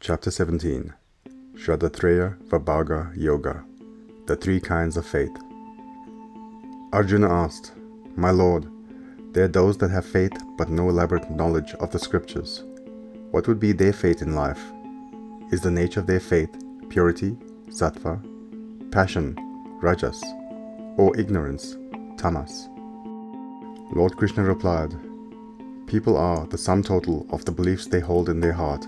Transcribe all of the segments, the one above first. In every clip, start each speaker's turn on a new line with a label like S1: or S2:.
S1: Chapter 17 Shraddhatraya-Vibhaga Yoga, the three kinds of faith. Arjuna asked, "My Lord, there are those that have faith but no elaborate knowledge of the scriptures. What would be their fate in life? Is the nature of their faith purity, sattva, passion, rajas, or ignorance, tamas?" Lord Krishna replied, "People are the sum total of the beliefs they hold in their heart.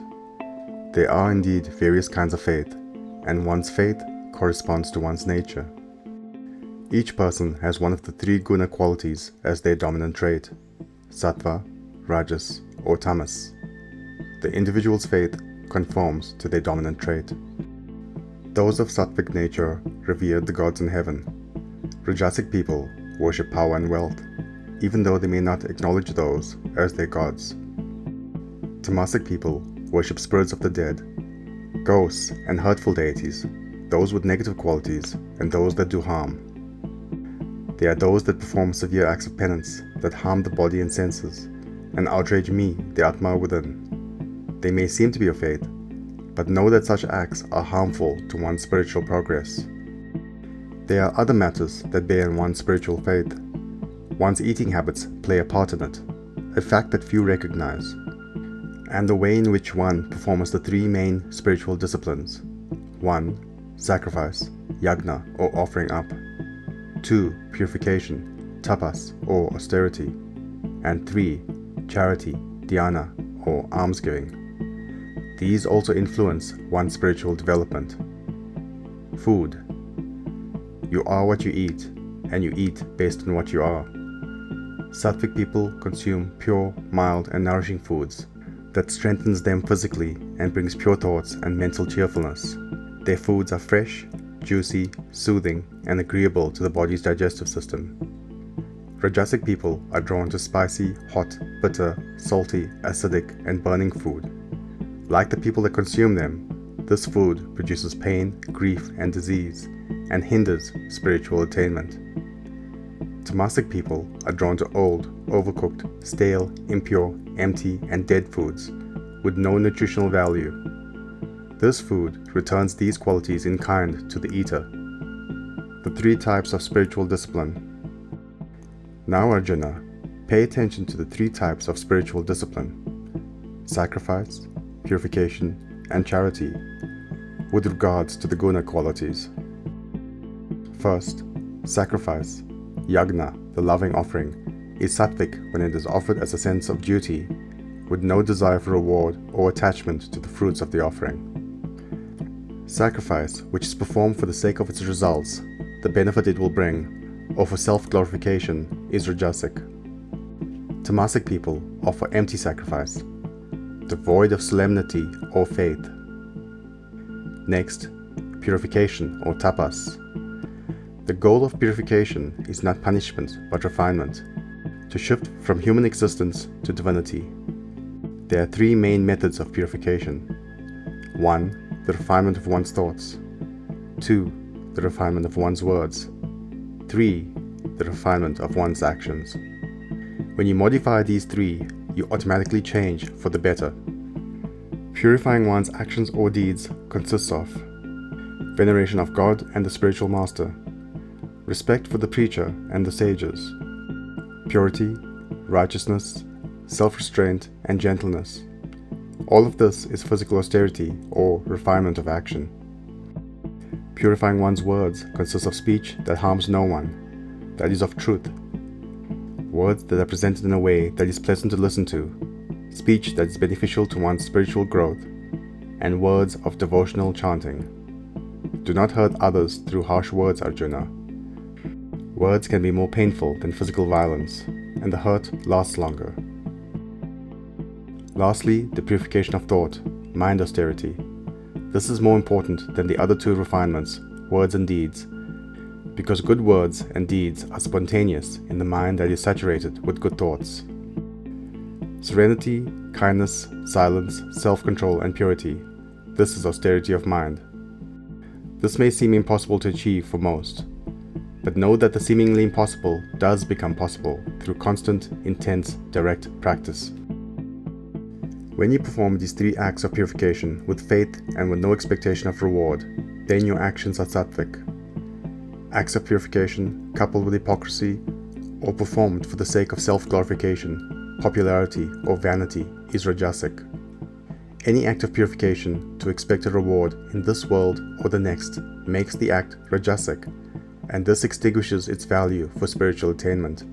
S1: There are indeed various kinds of faith, and one's faith corresponds to one's nature. Each person has one of the three guna qualities as their dominant trait, sattva, rajas, or tamas. The individual's faith conforms to their dominant trait. Those of sattvic nature revere the gods in heaven. Rajasic people worship power and wealth, even though they may not acknowledge those as their gods. Tamasic people worship spirits of the dead, ghosts and hurtful deities, those with negative qualities and those that do harm. They are those that perform severe acts of penance that harm the body and senses and outrage me, the Atma within. They may seem to be of faith, but know that such acts are harmful to one's spiritual progress. There are other matters that bear on one's spiritual faith. One's eating habits play a part in it, a fact that few recognize, and the way in which one performs the three main spiritual disciplines. 1. Sacrifice, yajna or offering up. 2. Purification, tapas or austerity. And 3. Charity, dhyana or almsgiving. These also influence one's spiritual development. Food. You are what you eat, and you eat based on what you are. Sattvic people consume pure, mild and nourishing foods that strengthens them physically and brings pure thoughts and mental cheerfulness. Their foods are fresh, juicy, soothing, and agreeable to the body's digestive system. Rajasic people are drawn to spicy, hot, bitter, salty, acidic, and burning food. Like the people that consume them, this food produces pain, grief, and disease, and hinders spiritual attainment. Tamasic people are drawn to old, overcooked, stale, impure, empty, and dead foods with no nutritional value. This food returns these qualities in kind to the eater. The three types of spiritual discipline. Now, Arjuna, pay attention to the three types of spiritual discipline: sacrifice, purification, and charity, with regards to the guna qualities. First, sacrifice. Yajna, the loving offering, is sattvic when it is offered as a sense of duty, with no desire for reward or attachment to the fruits of the offering. Sacrifice, which is performed for the sake of its results, the benefit it will bring, or for self-glorification, is rajasic. Tamasic people offer empty sacrifice, devoid of solemnity or faith. Next, purification or tapas. The goal of purification is not punishment but refinement, to shift from human existence to divinity. There are three main methods of purification. 1. The refinement of one's thoughts. 2. The refinement of one's words. 3. The refinement of one's actions. When you modify these three, you automatically change for the better. Purifying one's actions or deeds consists of veneration of God and the spiritual master, respect for the preacher and the sages, purity, righteousness, self-restraint, and gentleness. All of this is physical austerity or refinement of action. Purifying one's words consists of speech that harms no one, that is of truth, words that are presented in a way that is pleasant to listen to, speech that is beneficial to one's spiritual growth, and words of devotional chanting. Do not hurt others through harsh words, Arjuna. Words can be more painful than physical violence, and the hurt lasts longer. Lastly, the purification of thought, mind austerity. This is more important than the other two refinements, words and deeds, because good words and deeds are spontaneous in the mind that is saturated with good thoughts. Serenity, kindness, silence, self-control, and purity. This is austerity of mind. This may seem impossible to achieve for most, but know that the seemingly impossible does become possible through constant, intense, direct practice. When you perform these 3 acts of purification with faith and with no expectation of reward, then your actions are sattvic. Acts of purification coupled with hypocrisy or performed for the sake of self-glorification, popularity, or vanity is rajasic. Any act of purification to expect a reward in this world or the next makes the act rajasic, and this extinguishes its value for spiritual attainment.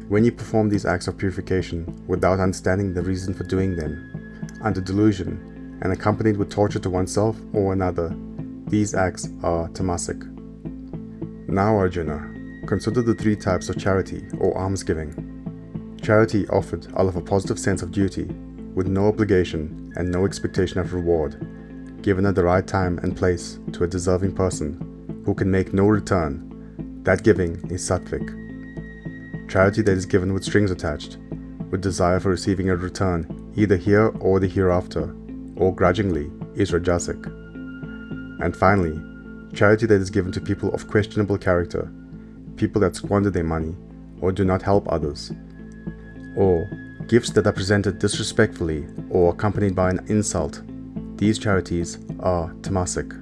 S1: When you perform these acts of purification without understanding the reason for doing them, under delusion, and accompanied with torture to oneself or another, these acts are tamasic. Now, Arjuna, consider the 3 types of charity or almsgiving. Charity offered out of a positive sense of duty, with no obligation and no expectation of reward, given at the right time and place to a deserving person who can make no return. That giving is sattvic. Charity that is given with strings attached, with desire for receiving a return either here or the hereafter, or grudgingly, is rajasic. And finally, charity that is given to people of questionable character, people that squander their money or do not help others, or gifts that are presented disrespectfully or accompanied by an insult, these charities are tamasic.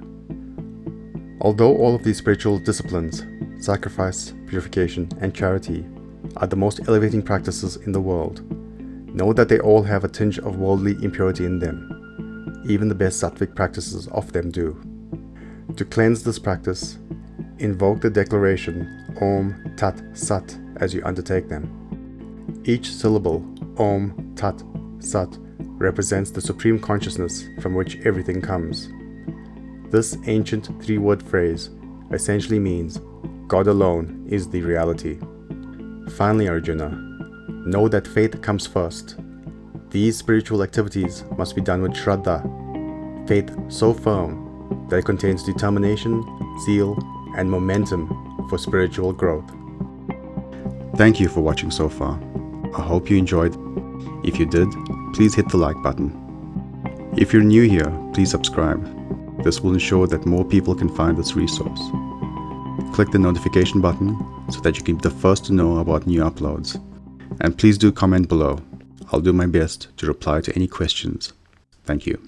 S1: Although all of these spiritual disciplines, sacrifice, purification, and charity, are the most elevating practices in the world, know that they all have a tinge of worldly impurity in them. Even the best sattvic practices of them do. To cleanse this practice, invoke the declaration Om Tat Sat as you undertake them. Each syllable, Om Tat Sat, represents the supreme consciousness from which everything comes. This ancient 3-word phrase essentially means God alone is the reality. Finally, Arjuna, know that faith comes first. These spiritual activities must be done with Shraddha, faith so firm that it contains determination, zeal, and momentum for spiritual growth. Thank you for watching so far. I hope you enjoyed. If you did, please hit the like button. If you're new here, please subscribe. This will ensure that more people can find this resource. Click the notification button so that you can be the first to know about new uploads. And please do comment below. I'll do my best to reply to any questions. Thank you.